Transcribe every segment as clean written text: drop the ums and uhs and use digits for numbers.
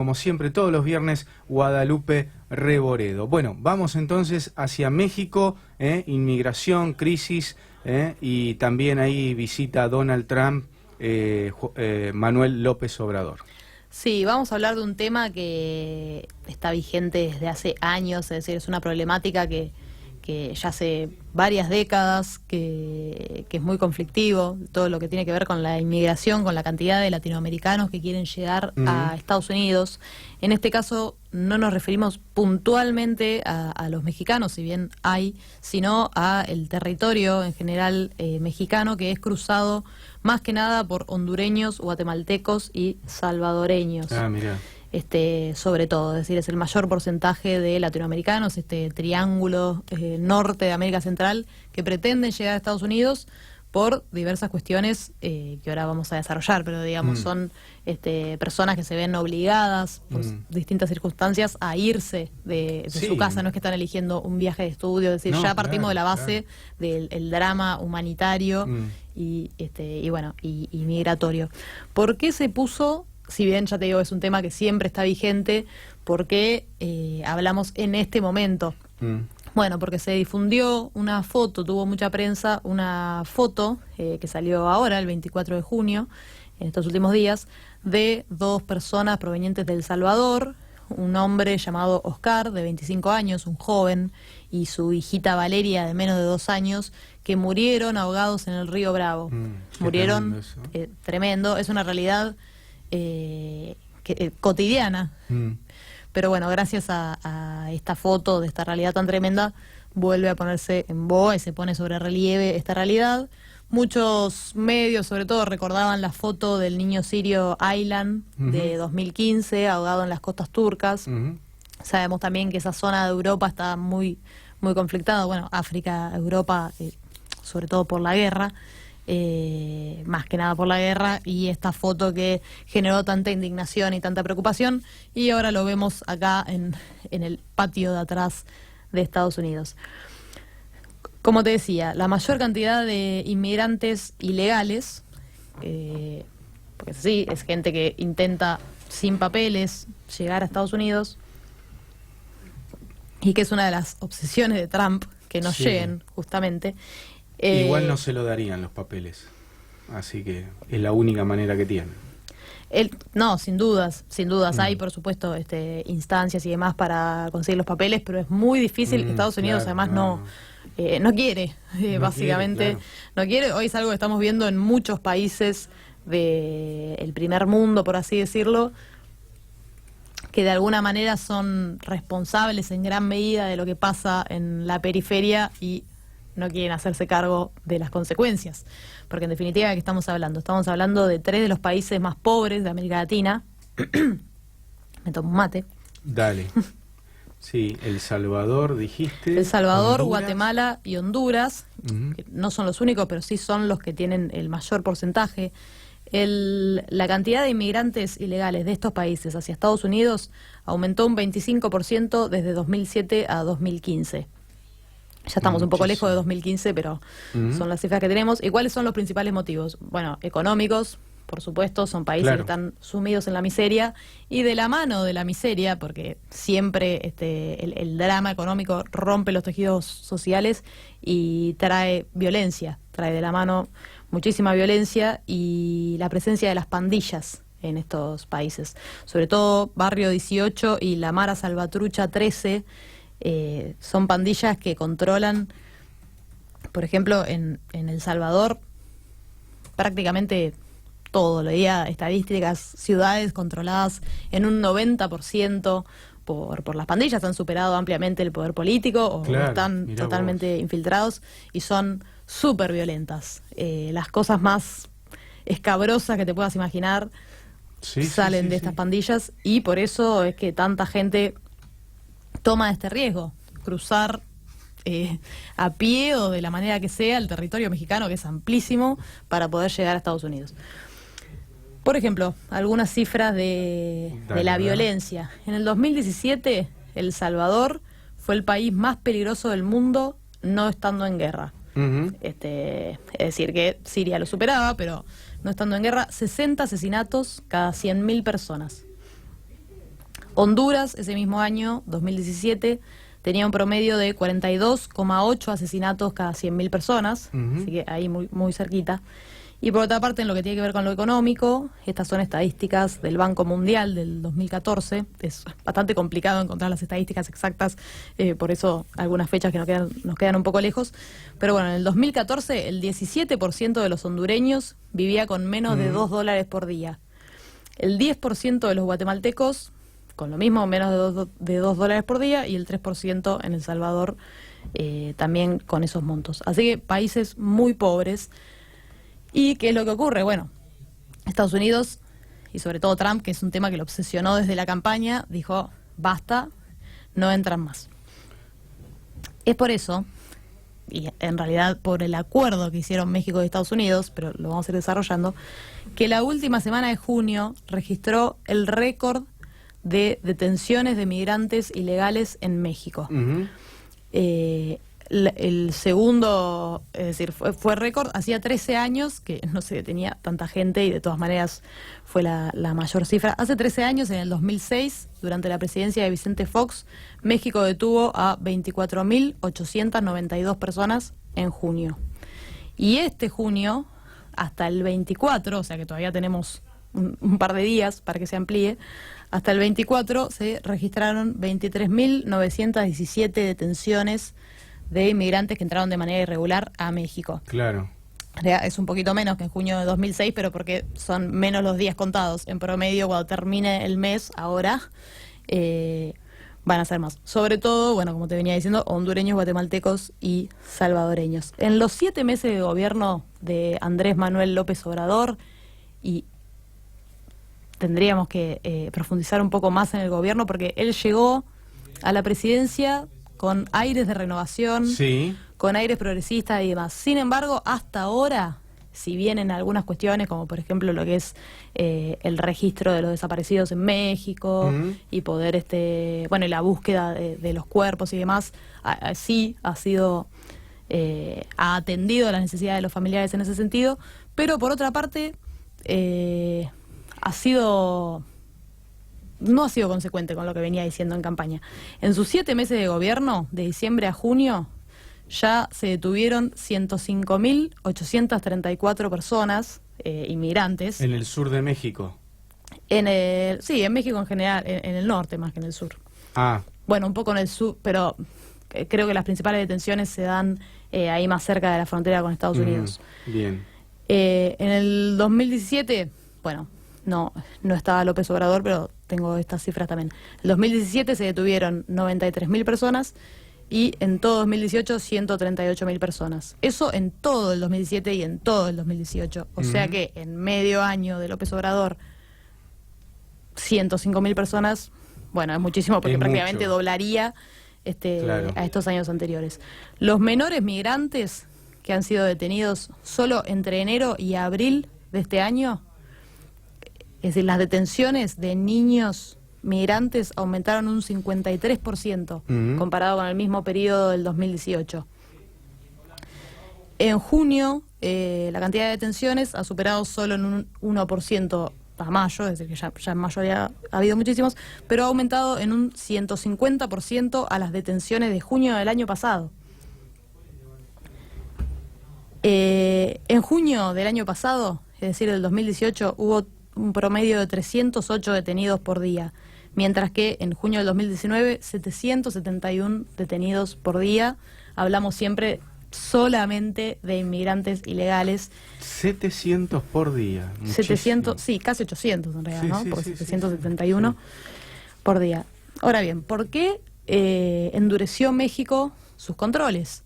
Como siempre, todos los viernes, Guadalupe Reboredo. Bueno, vamos entonces hacia México, inmigración, crisis, y también ahí visita Donald Trump, Manuel López Obrador. Sí, vamos a hablar de un tema que está vigente desde hace años, es decir, es una problemática que ya hace varias décadas, que es muy conflictivo, todo lo que tiene que ver con la inmigración, con la cantidad de latinoamericanos que quieren llegar a Estados Unidos. En este caso no nos referimos puntualmente a los mexicanos, si bien hay, sino a el territorio en general mexicano, que es cruzado más que nada por hondureños, guatemaltecos y salvadoreños. Ah, mirá. Sobre todo, es decir, es el mayor porcentaje de latinoamericanos, este triángulo norte de América Central, que pretenden llegar a Estados Unidos por diversas cuestiones que ahora vamos a desarrollar, pero digamos son personas que se ven obligadas por distintas circunstancias a irse de su casa, no es que están eligiendo un viaje de estudio, es decir, No, ya partimos de la claro, base del drama humanitario y migratorio. ¿Por qué se puso? Si bien ya te digo, es un tema que siempre está vigente, ¿por qué hablamos en este momento? Bueno, porque se difundió una foto, tuvo mucha prensa, una foto que salió ahora, el 24 de junio, en estos últimos días, de dos personas provenientes de El Salvador, un hombre llamado Oscar, de 25 años, un joven, y su hijita Valeria, de menos de 2 años, que murieron ahogados en el río Bravo. Murieron, tremendo, es una realidad cotidiana. Pero bueno, gracias a esta foto de esta realidad tan tremenda, vuelve a ponerse en boga y se pone sobre relieve esta realidad. Muchos medios, sobre todo, recordaban la foto del niño sirio Aylan de 2015, ahogado en las costas turcas. Sabemos también que esa zona de Europa está muy, muy conflictada. Bueno, África, Europa, sobre todo por la guerra. Más que nada por la guerra, y esta foto que generó tanta indignación y tanta preocupación, y ahora lo vemos acá en el patio de atrás de Estados Unidos. Como te decía, la mayor cantidad de inmigrantes ilegales, porque sí, es gente que intenta sin papeles llegar a Estados Unidos, y que es una de las obsesiones de Trump, que no lleguen justamente. Igual no se lo darían los papeles, así que es la única manera que tienen. No, sin dudas, hay por supuesto instancias y demás para conseguir los papeles, pero es muy difícil. Estados Unidos además no quiere, básicamente no quiere. Hoy es algo que estamos viendo en muchos países del primer mundo, por así decirlo, que de alguna manera son responsables en gran medida de lo que pasa en la periferia y no quieren hacerse cargo de las consecuencias. Porque en definitiva, ¿de qué estamos hablando? Estamos hablando de 3 de los países más pobres de América Latina. Me tomo un mate. Dale. Sí, El Salvador, dijiste. El Salvador, Honduras, Guatemala y Honduras, que no son los únicos, pero sí son los que tienen el mayor porcentaje. La cantidad de inmigrantes ilegales de estos países hacia Estados Unidos aumentó un 25% desde 2007 a 2015. Ya estamos un poco lejos de 2015, pero son las cifras que tenemos. ¿Y cuáles son los principales motivos? Bueno, económicos, por supuesto, son países que están sumidos en la miseria, y de la mano de la miseria, porque siempre el drama económico rompe los tejidos sociales y trae violencia, trae de la mano muchísima violencia y la presencia de las pandillas en estos países. Sobre todo Barrio 18 y la Mara Salvatrucha 13, son pandillas que controlan, por ejemplo, en El Salvador, prácticamente todo. Leía estadísticas, ciudades controladas en un 90% por las pandillas. Han superado ampliamente el poder político o están totalmente infiltrados y son súper violentas. Las cosas más escabrosas que te puedas imaginar salen de estas pandillas, y por eso es que tanta gente toma este riesgo, cruzar a pie o de la manera que sea el territorio mexicano, que es amplísimo, para poder llegar a Estados Unidos. Por ejemplo, algunas cifras de la violencia. En el 2017, El Salvador fue el país más peligroso del mundo no estando en guerra. Es decir, que Siria lo superaba, pero no estando en guerra. 60 asesinatos cada 100.000 personas. Honduras, ese mismo año, 2017, tenía un promedio de 42,8 asesinatos cada 100.000 personas, así que ahí muy, muy cerquita. Y por otra parte, en lo que tiene que ver con lo económico, estas son estadísticas del Banco Mundial del 2014. Es bastante complicado encontrar las estadísticas exactas, por eso algunas fechas que nos quedan un poco lejos. Pero bueno, en el 2014 el 17% de los hondureños vivía con menos de $2 por día. El 10% de los guatemaltecos con lo mismo, menos de $2 por día, y el 3% en El Salvador también con esos montos. Así que países muy pobres. ¿Y qué es lo que ocurre? Bueno, Estados Unidos, y sobre todo Trump, que es un tema que lo obsesionó desde la campaña, dijo, basta, no entran más. Es por eso, y en realidad por el acuerdo que hicieron México y Estados Unidos, pero lo vamos a ir desarrollando, que la última semana de junio registró el récord de detenciones de migrantes ilegales en México. El segundo, es decir, fue récord, hacía 13 años que no se detenía tanta gente, y de todas maneras fue la mayor cifra. Hace 13 años, en el 2006, durante la presidencia de Vicente Fox, México detuvo a 24.892 personas en junio. Y este junio, hasta el 24, o sea que todavía tenemos un par de días para que se amplíe, hasta el 24 se registraron 23.917 detenciones de inmigrantes que entraron de manera irregular a México. Claro. Es un poquito menos que en junio de 2006, pero porque son menos los días contados. En promedio, cuando termine el mes, ahora, van a ser más. Sobre todo, bueno, como te venía diciendo, hondureños, guatemaltecos y salvadoreños. En los 7 meses de gobierno de Andrés Manuel López Obrador, y tendríamos que profundizar un poco más en el gobierno, porque él llegó a la presidencia con aires de renovación, sí, con aires progresistas y demás. Sin embargo, hasta ahora, si bien en algunas cuestiones, como por ejemplo lo que es el registro de los desaparecidos en México, y poder, bueno, y la búsqueda de los cuerpos y demás, sí ha sido, ha atendido las necesidades de los familiares en ese sentido, pero por otra parte, no ha sido consecuente con lo que venía diciendo en campaña. En sus 7 meses de gobierno, de diciembre a junio, ya se detuvieron 105.834 personas, inmigrantes. En el sur de México. Sí, en México en general, en el norte más que en el sur. Ah. Bueno, un poco en el sur, pero creo que las principales detenciones se dan ahí más cerca de la frontera con Estados Unidos. Bien. En el 2017, bueno, no estaba López Obrador, pero tengo estas cifras también. En 2017 se detuvieron 93.000 personas y en todo 2018 138.000 personas. Eso en todo el 2017 y en todo el 2018. O sea que en medio año de López Obrador, 105.000 personas, bueno, es muchísimo, porque prácticamente doblaría claro, a estos años anteriores. Los menores migrantes que han sido detenidos solo entre enero y abril de este año, es decir, las detenciones de niños migrantes aumentaron un 53% comparado con el mismo periodo del 2018. En junio, la cantidad de detenciones ha superado solo en un 1% a mayo, es decir, que ya en mayo ha habido muchísimos, pero ha aumentado en un 150% a las detenciones de junio del año pasado. En junio del año pasado, es decir, del 2018, hubo un promedio de 308 detenidos por día, mientras que en junio del 2019, 771 detenidos por día. Hablamos siempre solamente de inmigrantes ilegales. 700 por día. 700, sí, casi 800 en realidad, sí, ¿no? Sí, porque sí, 771 sí. por día. Ahora bien, ¿por qué endureció México sus controles?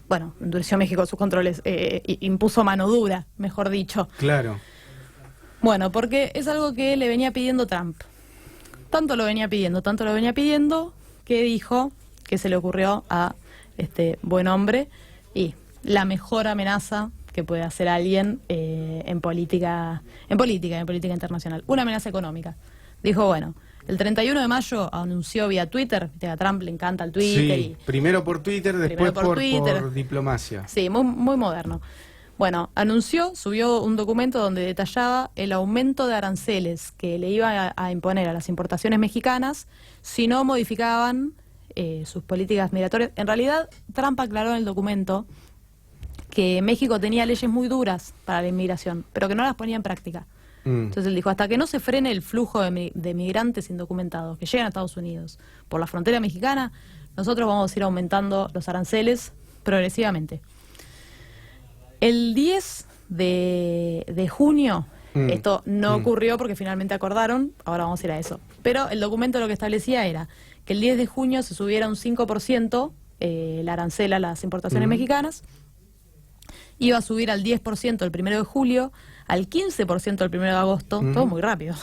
Bueno, endureció México sus controles, impuso mano dura, mejor dicho. Claro. Bueno, porque es algo que le venía pidiendo Trump. Tanto lo venía pidiendo, que dijo que se le ocurrió a este buen hombre, y la mejor amenaza que puede hacer alguien en política internacional, una amenaza económica. Dijo, bueno, el 31 de mayo anunció vía Twitter, a Trump le encanta el Twitter. Sí, primero por Twitter, después por diplomacia. Sí, muy, muy moderno. Bueno, subió un documento donde detallaba el aumento de aranceles que le iba a imponer a las importaciones mexicanas si no modificaban sus políticas migratorias. En realidad, Trump aclaró en el documento que México tenía leyes muy duras para la inmigración, pero que no las ponía en práctica. Entonces él dijo, hasta que no se frene el flujo de migrantes indocumentados que llegan a Estados Unidos por la frontera mexicana, nosotros vamos a ir aumentando los aranceles progresivamente. El 10 de junio, esto no ocurrió porque finalmente acordaron, ahora vamos a ir a eso, pero el documento lo que establecía era que el 10 de junio se subiera un 5% el arancel a las importaciones mexicanas, iba a subir al 10% el 1 de julio, al 15% el 1 de agosto, todo muy rápido,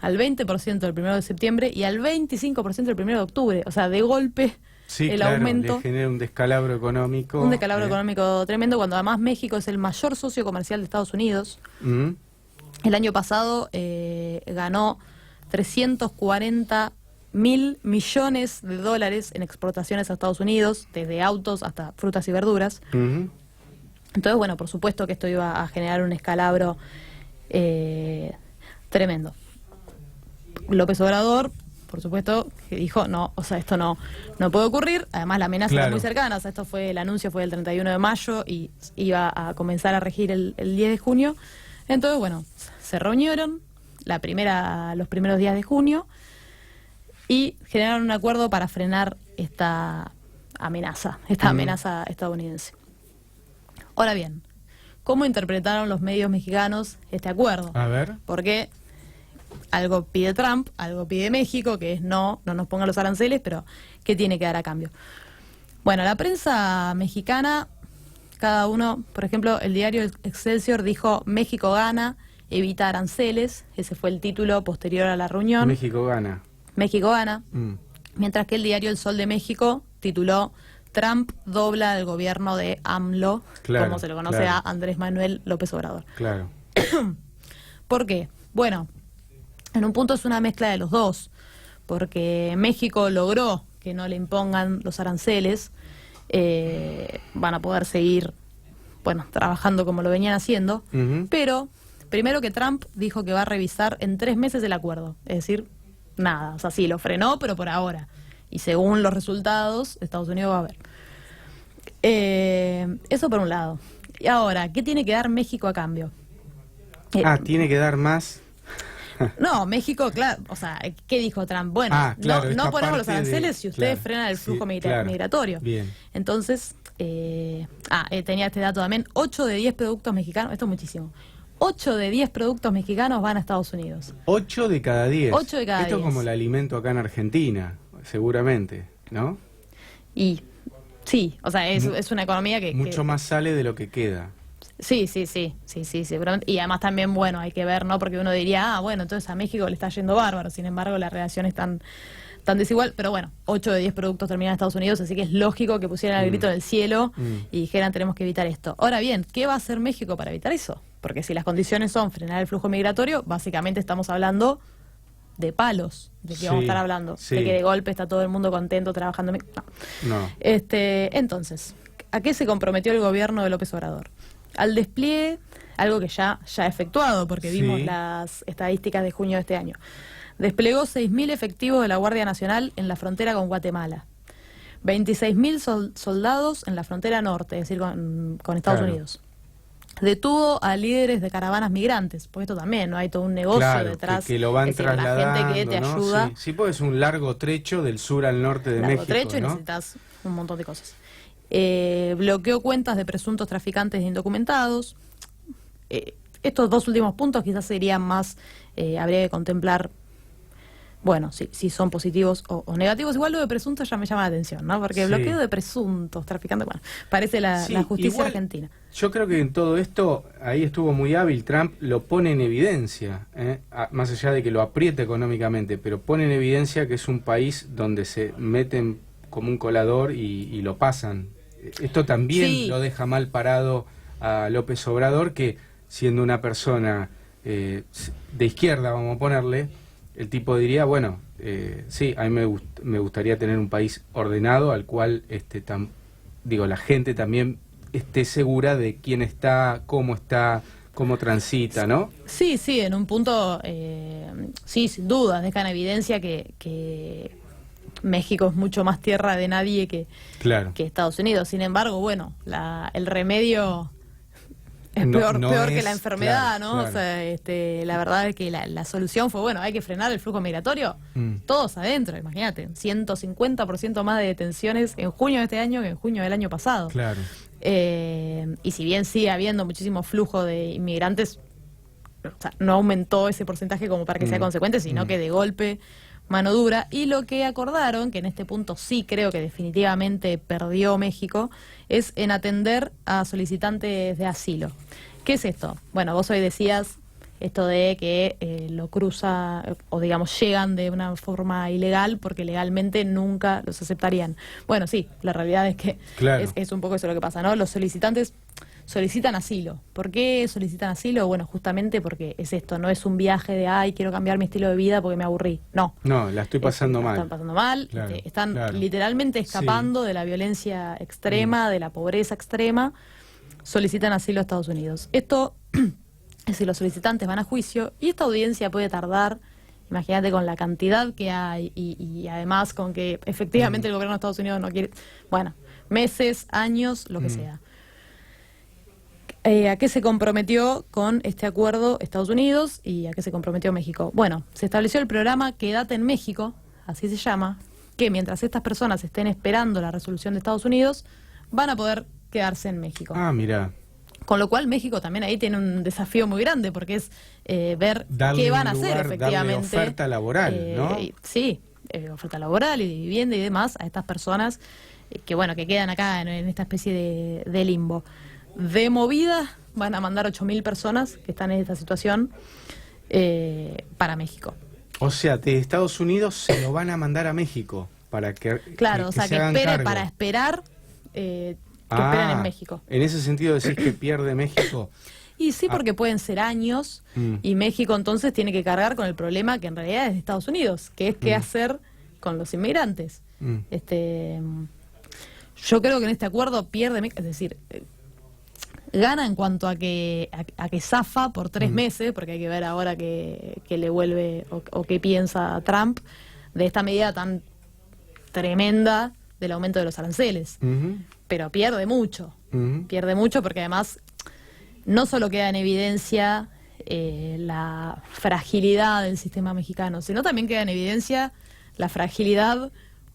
al 20% el 1 de septiembre y al 25% el 1 de octubre, o sea, de golpe... Sí, el claro, aumento, le genera un descalabro económico. Un descalabro económico tremendo, cuando además México es el mayor socio comercial de Estados Unidos. El año pasado ganó 340 mil millones de dólares en exportaciones a Estados Unidos, desde autos hasta frutas y verduras. Entonces, bueno, por supuesto que esto iba a generar un descalabro tremendo. López Obrador, por supuesto, que dijo, no, o sea, esto no puede ocurrir. Además, la amenaza era muy cercana. O sea, el anuncio fue el 31 de mayo y iba a comenzar a regir el 10 de junio. Entonces, bueno, se reunieron los primeros días de junio y generaron un acuerdo para frenar esta amenaza estadounidense. Ahora bien, ¿cómo interpretaron los medios mexicanos este acuerdo? A ver. Porque algo pide Trump, algo pide México, que es no nos pongan los aranceles, pero ¿qué tiene que dar a cambio? Bueno, la prensa mexicana, cada uno, por ejemplo, el diario Excelsior dijo México gana, evita aranceles, ese fue el título posterior a la reunión. México gana. México gana, mientras que el diario El Sol de México tituló Trump dobla el gobierno de AMLO, como se lo conoce a Andrés Manuel López Obrador. Claro. ¿Por qué? Bueno, en un punto es una mezcla de los dos, porque México logró que no le impongan los aranceles, van a poder seguir, bueno, trabajando como lo venían haciendo, pero primero que Trump dijo que va a revisar en 3 meses el acuerdo, es decir, nada, o sea, sí, lo frenó, pero por ahora, y según los resultados, Estados Unidos va a ver. Eso por un lado. Y ahora, ¿qué tiene que dar México a cambio? Tiene que dar más. No, México, claro, o sea, ¿qué dijo Trump? Bueno, no ponemos los aranceles si ustedes frenan el flujo migratorio. Bien. Entonces, tenía este dato también, 8 de 10 productos mexicanos, esto es muchísimo, 8 de 10 productos mexicanos van a Estados Unidos. 8 de cada 10. 8 de cada 10. Esto es como el alimento acá en Argentina, seguramente, ¿no? Y sí, o sea, es una economía que... Mucho más sale de lo que queda. Sí, seguramente. Y además también, bueno, hay que ver, ¿no? Porque uno diría, bueno, entonces a México le está yendo bárbaro. Sin embargo, la relación es tan desigual. Pero bueno, 8 de 10 productos terminan en Estados Unidos, así que es lógico que pusieran el grito en el cielo y dijeran, tenemos que evitar esto. Ahora bien, ¿qué va a hacer México para evitar eso? Porque si las condiciones son frenar el flujo migratorio, básicamente estamos hablando de palos, de que vamos a estar hablando, de que de golpe está todo el mundo contento trabajando. No. Entonces, ¿a qué se comprometió el gobierno de López Obrador? Al despliegue, algo que ya ha efectuado, porque vimos las estadísticas de junio de este año. Desplegó 6.000 efectivos de la Guardia Nacional en la frontera con Guatemala, 26.000 soldados en la frontera norte, es decir, con Estados Unidos. Detuvo a líderes de caravanas migrantes, porque esto también, ¿no? Hay todo un negocio detrás. Que lo van es decir, trasladando, la gente que te ayuda. Sí, pues es un largo trecho del sur al norte de México, trecho, ¿no? Y necesitas un montón de cosas. Bloqueó cuentas de presuntos traficantes de indocumentados. Estos 2 últimos puntos quizás serían más, habría que contemplar, bueno, si son positivos o negativos. Igual lo de presuntos ya me llama la atención, ¿no? Porque bloqueo de presuntos traficantes, bueno, parece la justicia igual, argentina. Yo creo que en todo esto, ahí estuvo muy hábil, Trump lo pone en evidencia, más allá de que lo apriete económicamente, pero pone en evidencia que es un país donde se meten como un colador y lo pasan. Esto también lo deja mal parado a López Obrador, que siendo una persona de izquierda, vamos a ponerle, el tipo diría, bueno, sí, a mí me gustaría tener un país ordenado al cual la gente también esté segura de quién está, cómo transita, ¿no? Sí, sí, en un punto, sí, sin duda, deja en evidencia que México es mucho más tierra de nadie que Estados Unidos. Sin embargo, bueno, el remedio es peor que la enfermedad, ¿no? Claro. O sea, la verdad es que la solución fue, bueno, hay que frenar el flujo migratorio, todos adentro, imagínate, 150% más de detenciones en junio de este año que en junio del año pasado. Claro. Y si bien sigue habiendo muchísimo flujo de inmigrantes, o sea, no aumentó ese porcentaje como para que sea consecuente, sino que de golpe, mano dura. Y lo que acordaron, que en este punto sí creo que definitivamente perdió México, es en atender a solicitantes de asilo. ¿Qué es esto? Bueno, vos hoy decías esto de que lo cruza, o digamos, llegan de una forma ilegal porque legalmente nunca los aceptarían. Bueno, sí, la realidad es que es un poco eso lo que pasa, ¿no? Los solicitantes solicitan asilo. ¿Por qué solicitan asilo? Bueno, justamente porque es esto, no es un viaje de, ay, quiero cambiar mi estilo de vida porque me aburrí. No. No, la estoy pasando mal. Están pasando mal, están literalmente escapando de la violencia extrema, de la pobreza extrema, solicitan asilo a Estados Unidos. Esto... Es decir, los solicitantes van a juicio y esta audiencia puede tardar, imagínate con la cantidad que hay y además con que efectivamente el gobierno de Estados Unidos no quiere, bueno, meses, años, lo que sea. ¿A qué se comprometió con este acuerdo Estados Unidos y a qué se comprometió México? Bueno, se estableció el programa Quédate en México, así se llama, que mientras estas personas estén esperando la resolución de Estados Unidos, van a poder quedarse en México. Ah, mira. Con lo cual México también ahí tiene un desafío muy grande porque es ver qué van a hacer efectivamente. Darle oferta laboral, ¿no? Sí, oferta laboral y de vivienda y demás a estas personas que bueno, que quedan acá en esta especie de limbo. De movida van a mandar 8.000 personas que están en esta situación para México. O sea, de Estados Unidos se lo van a mandar a México para que claro, o sea, que espere para esperar... que esperan en México. En ese sentido decís que pierde México. Y sí, porque pueden ser años y México entonces tiene que cargar con el problema que en realidad es de Estados Unidos, que es qué hacer con los inmigrantes. Yo creo que en este acuerdo pierde México, es decir, gana en cuanto a que zafa por 3 meses, porque hay que ver ahora que le vuelve o qué piensa Trump de esta medida tan tremenda del aumento de los aranceles. Pero pierde mucho porque además no solo queda en evidencia la fragilidad del sistema mexicano, sino también queda en evidencia la fragilidad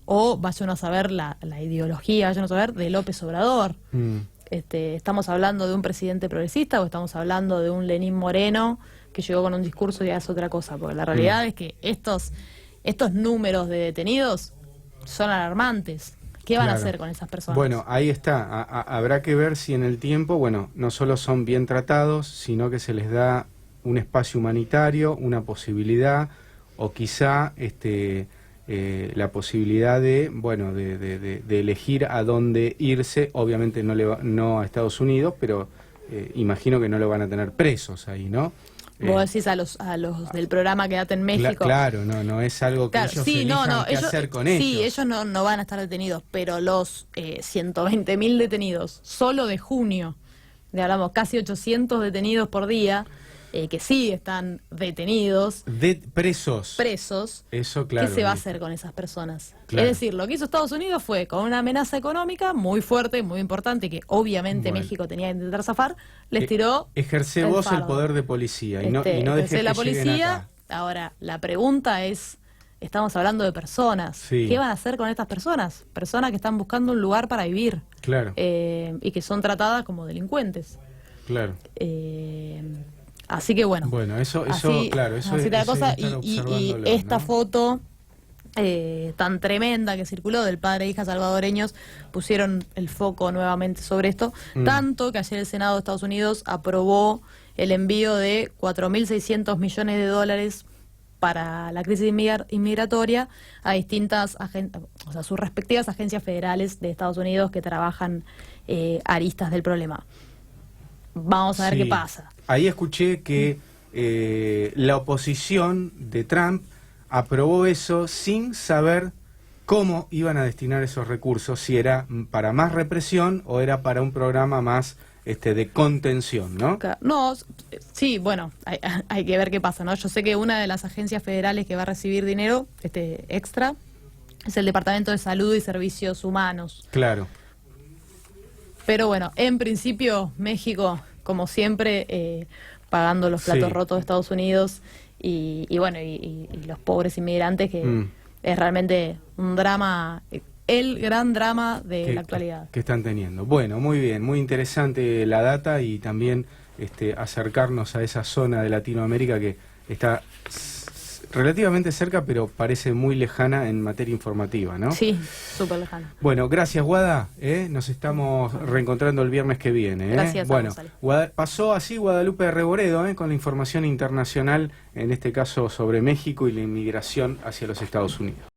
o vayan a saber la ideología, vayan a saber de López Obrador. Estamos hablando de un presidente progresista o estamos hablando de un Lenín Moreno que llegó con un discurso y hace otra cosa, porque la realidad es que estos números de detenidos son alarmantes. ¿Qué van a hacer con esas personas? Bueno, ahí está. Habrá que ver si en el tiempo, bueno, no solo son bien tratados, sino que se les da un espacio humanitario, una posibilidad, o quizá la posibilidad de, bueno, de elegir a dónde irse. Obviamente no a Estados Unidos, pero imagino que no lo van a tener presos ahí, ¿no? Vos decís a los del programa Quédate en México. Claro, no es algo que ellos elijan qué hacer con ellos. Sí, ellos no van a estar detenidos, pero los 120.000 detenidos, solo de junio, hablamos casi 800 detenidos por día, que sí están detenidos. Presos. Eso, claro. ¿Qué se va a hacer con esas personas? Claro. Es decir, lo que hizo Estados Unidos fue, con una amenaza económica muy fuerte, muy importante, que obviamente México tenía que intentar zafar, les tiró... Ejercé vos el poder de policía y no dejes que la lleguen policía. acá. Ahora, la pregunta es, estamos hablando de personas. Sí. ¿Qué van a hacer con estas personas? Personas que están buscando un lugar para vivir. Claro. Y que son tratadas como delincuentes. Claro. Así que bueno. Bueno, eso claro, eso así es la cosa. Y esta foto tan tremenda que circuló del padre e hija salvadoreños pusieron el foco nuevamente sobre esto, tanto que ayer el Senado de Estados Unidos aprobó el envío de 4.600 millones de dólares para la crisis inmigratoria a distintas o sea, sus respectivas agencias federales de Estados Unidos que trabajan aristas del problema. Vamos a ver qué pasa. Ahí escuché que la oposición de Trump aprobó eso sin saber cómo iban a destinar esos recursos, si era para más represión o era para un programa más de contención, ¿no? No, sí, bueno, hay que ver qué pasa, ¿no? Yo sé que una de las agencias federales que va a recibir dinero extra es el Departamento de Salud y Servicios Humanos. Claro. Pero bueno, en principio México, como siempre, pagando los platos rotos de Estados Unidos y bueno, y los pobres inmigrantes, que es realmente un drama, el gran drama de la actualidad. Que están teniendo. Bueno, muy bien, muy interesante la data y también acercarnos a esa zona de Latinoamérica que está relativamente cerca, pero parece muy lejana en materia informativa, ¿no? Sí, súper lejana. Bueno, gracias, Guada. Nos estamos reencontrando el viernes que viene. Gracias. Bueno, pasó así Guadalupe Reboredo con la información internacional, en este caso sobre México y la inmigración hacia los Estados Unidos.